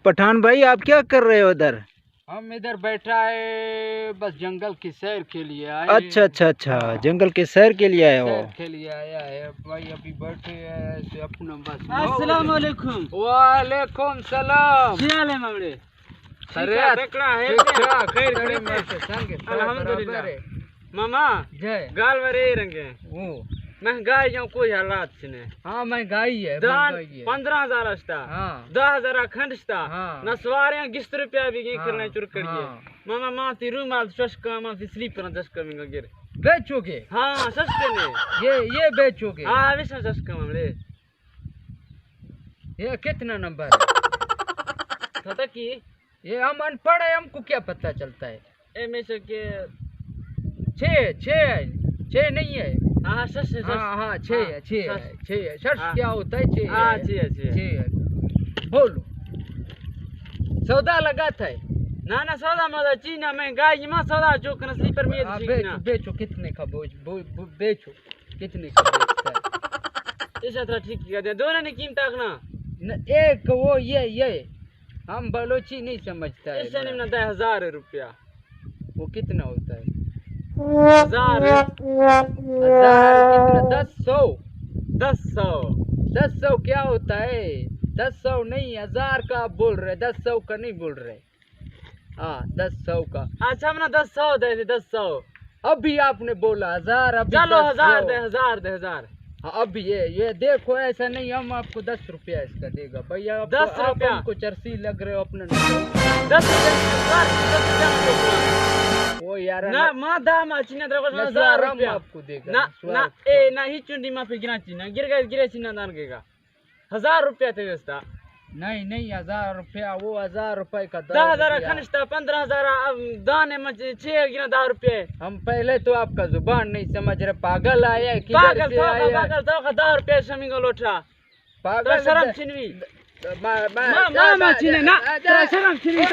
पठान भाई, आप क्या कर रहे हो उधर? हम इधर बैठा है, बस जंगल की सैर के लिए आए। अच्छा अच्छा अच्छा, जंगल के सैर के लिए आए हो? सैर के लिए आया है भाई, अभी बैठे हैं ऐसे अपना बस। अस्सलाम वालेकुम। वालेकुम सलाम। क्या हाल है मामले? अरे खैर खड़े में से संगे अल्हम्दुलिल्लाह। मामा जय गाल वरे रंगे वो महंगाई जो कोई हालात छने। हाँ महंगाई है, दान महंगाई है। 15,000 अस्ता, हाँ 10,000 खंडस्ता, हाँ। नसवारे 20 रुपया भी गई हाँ, करने चुरकड़िए। हाँ। मामा माती रूमाल सस्का माती स्लीपर दस्का मिंगा गिर। बेचोगे? हाँ सस्ते ने ये बेचोगे? हाँ विशा सस्का मामले। ये कितना नंबर है? था कि ये हम अनपढ़ है, हमको क्या पता चलता है? ए में से के छः नहीं है। हाँ सस्ते हाँ हाँ छः है, छः है, छः है। शर्ट हाँ। क्या होता है? छः हाँ है, छः है। बोलो सौदा लगा था। ना ना सौदा मदा चीना में गाय मां सौदा जो कन स्लीपर में हाँ, चीना बेचो कितने का बेचो कितने का बेचता है? इस तरह ठीक कर दे दोनों ने कीमत आखना एक वो ये हम बलोची नहीं समझता है। इससे नहीं ना 10,000 रुपया। वो कितना होता है? 1000 कितना? 10,100 10,100 क्या होता है? 10,100 नहीं, 1000 का आप बोल रहे, 10,100 का नहीं बोल रहे। हाँ 10,100 का। अच्छा हमने 10,100 दे दे 10,100। अभी आपने बोला 1000, अभी चलो 10,100। 1000 दे 1000। हाँ अभी ये देखो, ऐसा नहीं हम आपको 10 रुपया इसका देगा भैया। 10 रुपया? आपको चरसी लग रहे हो अपने। 10 रुपया वो यार ना मां दाम चिन्ह दरको 1000 रुपया आपको देगा ना ना ए ना ही चुंडी मा पे गिना चिन्ह गिरे चिन्ह दान केगा 1000 रुपया थे व्यवस्था। नहीं 1000 रुपया, वो 1000 रुपए का 10,000 खनस्ता 15,000 दाने में 6 गिना 10 रुपये। हम पहले तो आपका जुबान नहीं समझ रहे, पागल आया पागल तो 10 रुपये समिंगो लोटा पागल शर्म छिनवी मामा छिने ना शर्म छिनवी।